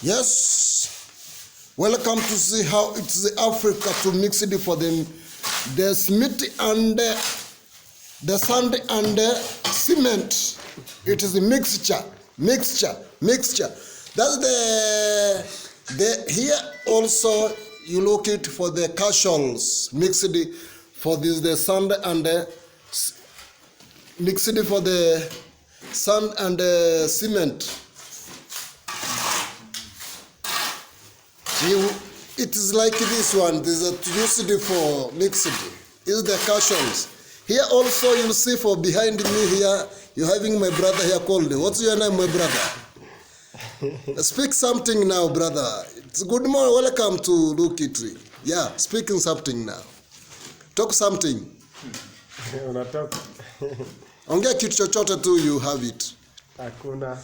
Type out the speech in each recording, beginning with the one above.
Yes, welcome to see how it's the Africa to mix it for them. The cement and the sand and the cement. It is a mixture. That's the here also you look it for the casuals mixed for this the sand and the mixed for the sand and the cement. It is like this one. This is a used for mixed. Is the cautions. Here also you'll see for behind me here, you're having my brother here called. What's your name, my brother? Speak something now, brother. It's good morning. Welcome to Lukitri. Yeah, speaking something now. Talk something. Ongea kitu chochote tu, you have it. Hakuna.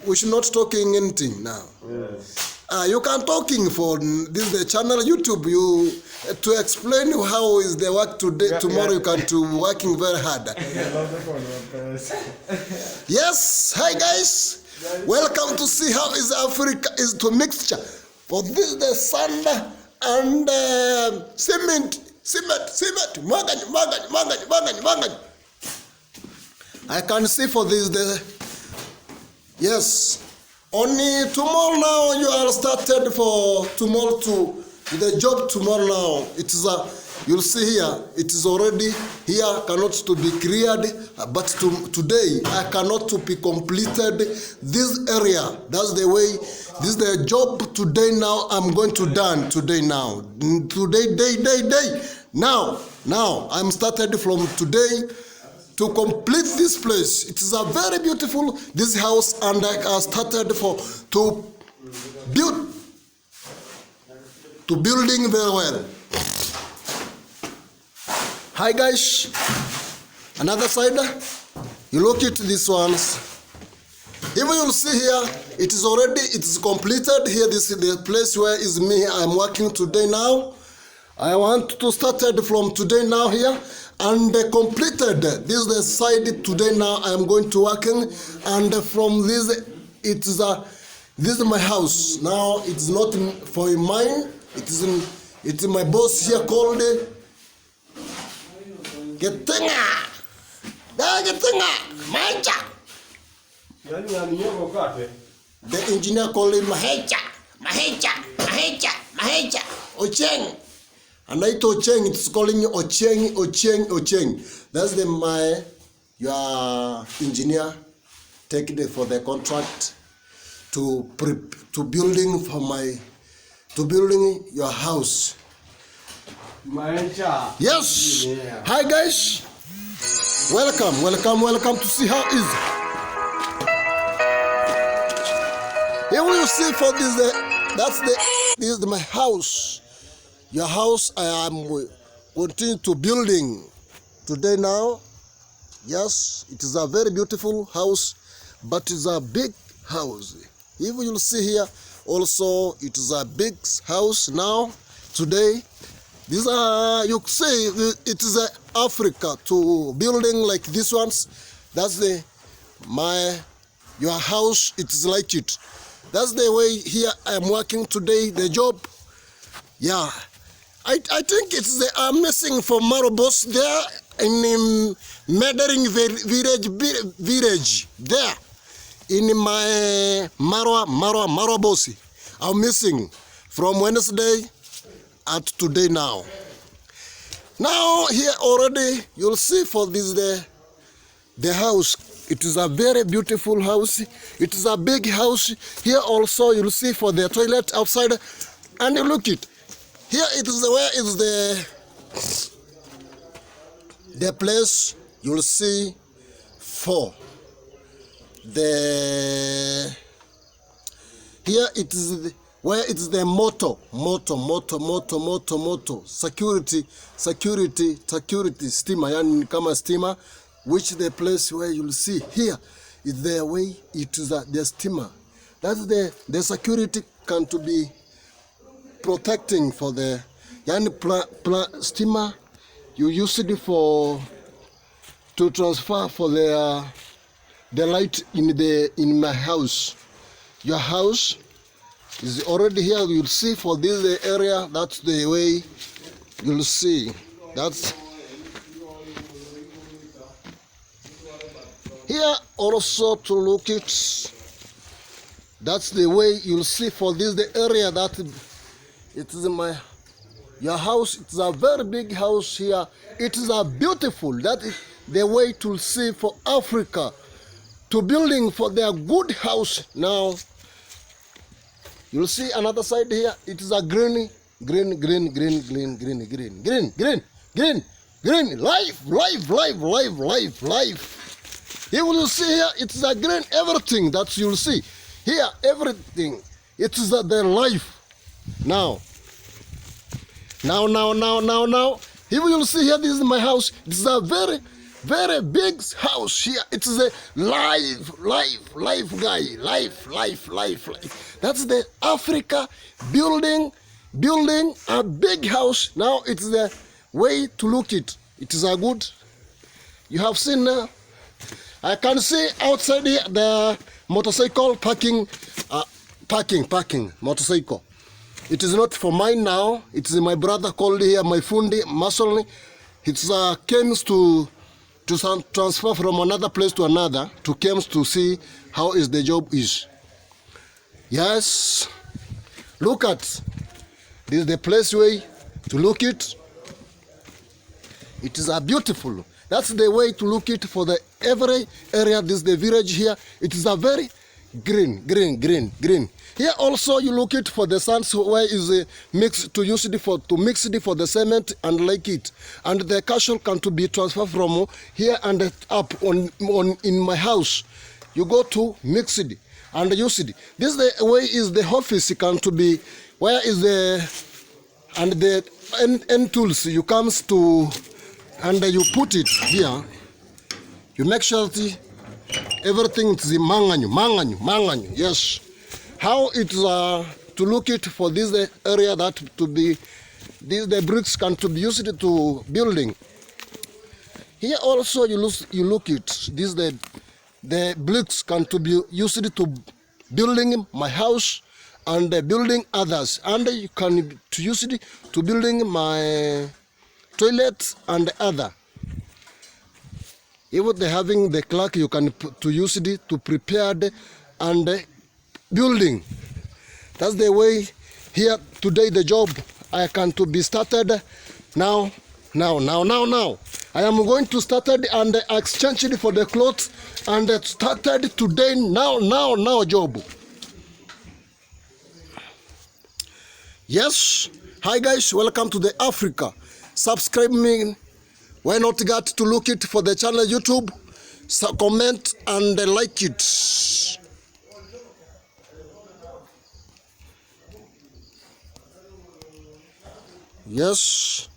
We should not talking anything now. Yes. You can talking for this the channel YouTube. You to explain how is the work today. Yeah, tomorrow you can to working very hard. Yes, hi guys, welcome to see how is Africa is to mixture. For this the sand and cement. Magani. I can see for this the yes. Only tomorrow now you are started for tomorrow to the job tomorrow now. It is you'll see here, it is already here, cannot to be cleared, but today I cannot to be completed this area. That's the way, this is the job today now I'm going to done today now. Today, day. Now, I'm started from today to complete this place. It is a very beautiful, this house, and I started to building very well. Hi guys, another side, you look at these ones. Even you'll see here, it is completed here. This is the place where is me, I'm working today now. I want to start from today now here and completed. This is the side today now I am going to working, and from this this is my house. Now it's not for mine. It's my boss here called Getinga. The engineer called him Mahecha. Ocheng. And I told Ocheng, it's calling Ocheng. That's your engineer take it for the contract to building your house. Yes. Yeah. Hi guys. Welcome to see how is. Here you see for this this is my house. Your house I am continue to building today now. Yes, it is a very beautiful house, but it's a big house. If you'll see here, also it is a big house now. Today, these are you say it is a Africa to building like this ones. That's your house. It is like it. That's the way here I am working today. The job, yeah. I think it's I'm missing for Marobos there in Medering village there in my Marobosi. I'm missing from Wednesday at today now. Now here already you'll see for this the house. It is a very beautiful house. It is a big house. Here also you'll see for the toilet outside, and you look it. Here it is where is the place you'll see for the here it is where it's the motto security steamer, yani kama steamer, which the place where you'll see here is the way it is the steamer. That's the security can to be protecting for the steamer. You use it to transfer for the light in my house. Your house is already here. You'll see for this area, that's the way you'll see. That's here also to look it. That's the way you'll see for this the area that it is your house. It's a very big house here. It is a beautiful. That is the way to see for Africa to building for their good house. Now you'll see another side here. It is a green. Life. You will see here. It's a green. Everything that you'll see here. Everything. It is their life. Now. Here you will see here. This is my house. This is a very big house here. It is a life guy. Life. That's the Africa building a big house. Now it's the way to look it. It is a good. You have seen now. I can see outside here the motorcycle parking motorcycle. It is not for mine now. It is my brother called here, my fundi, Masolni. It's comes to transfer from another place to another, comes to see how is the job is. Yes. Look at. This is the place way to look it. It is a beautiful. That's the way to look it for the every area. This is the village here. It is a very green. Here also you look it for the sands where is mixed to use it for the cement and like it, and the castle can to be transferred from here and up on in my house. You go to mix it and use it. This the way is the office can to be where is the and the end tools you comes to and you put it here. You make sure that everything is manganyu. Yes. How it's to look it for this area that to be the bricks can to be used to building. Here also you look it. This the bricks can to be used to building my house and building others, and you can to use it to building my toilet and other. Even they having the clerk, you can to use it to prepare and building. That's the way here today the job I can to be started now. I am going to start it and exchange it for the clothes and started today now job. Yes. Hi guys, welcome to the Africa. Subscribe me. Why not got to look it for the channel YouTube? So comment and like it. Yes.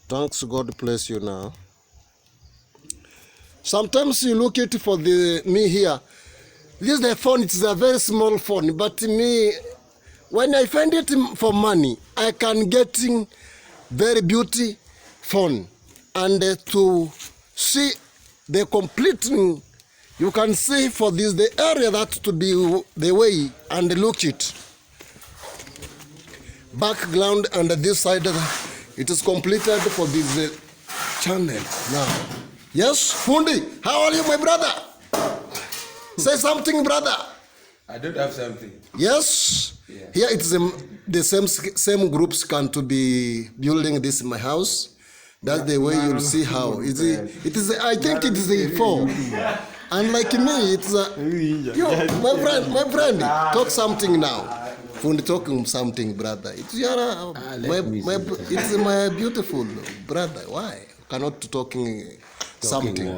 Thanks, God bless you now. Sometimes you look at for me here. This is the phone, it's a very small phone, but me, when I find it for money, I can get very beauty phone. And to see the complete, you can see for this, the area that to be the way and look it. Background and this side, it is completed for this channel now. Yes, Fundi, how are you, my brother? Say something, brother. I don't have something. Yes. Yeah. Here it's the same groups can to be building this in my house. That's the way you'll see how it is. I think it is a 4. And like me, it's my friend, talk something now. Fundi talking something, brother. It's it's my beautiful brother. Why cannot talking something?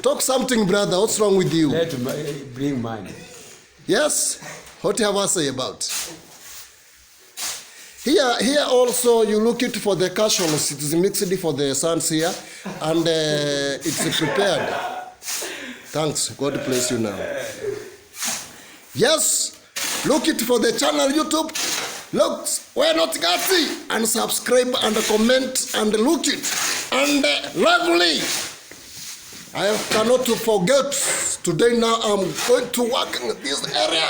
Talk something, brother. What's wrong with you? Let bring money. Yes. What have I say about? Here also you look it for the casuals. It is mixed for the sons here, and it's prepared. Thanks. God bless you now. Yes. Look it for the channel YouTube. Look, why not GHATI? And subscribe and comment and look it. And lovely. I cannot forget. Today now I'm going to work in this area.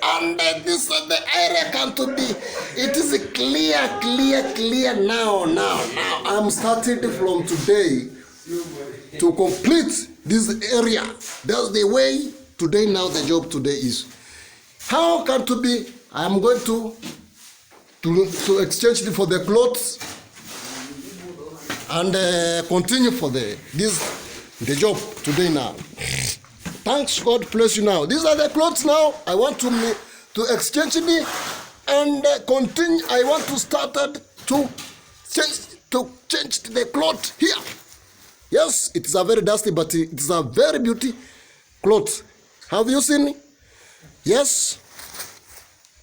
And this the area can to be. It is clear now. I'm starting from today to complete this area. That's the way today now the job today is. How can to be? I'm going to exchange it for the clothes and continue for the job today now. Thanks God bless you now. These are the clothes now. I want to exchange me and continue. I want to start to change the cloth here. Yes, it is a very dusty, but it is a very beauty cloth. Have you seen? Yes.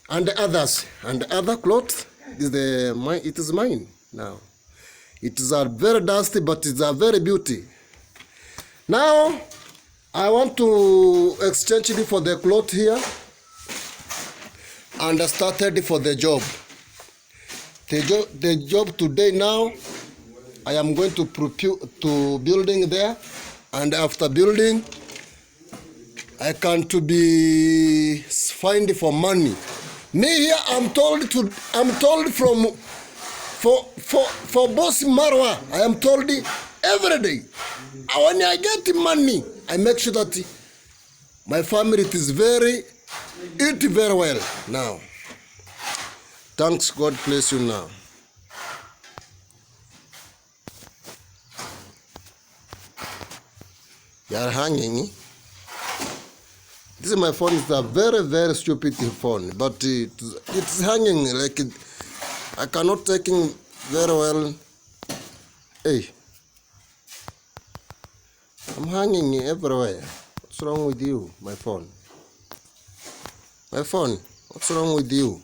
And the others, and the other cloth is it is mine now. It is a very dusty, but it's a very beauty. Now I want to exchange it for the cloth here and I started for the job. The job today now, I am going to building there, and after building, I can to be find for money. Me here, I'm told for Boss Marwa, I am told every day. When I get money, I make sure that my family eat very well now. Thanks God bless you now. You are hanging. This is my phone. It's a very stupid phone, but it's hanging like I cannot take it very well. Hey, I'm hanging everywhere. What's wrong with you, my phone? My phone. What's wrong with you?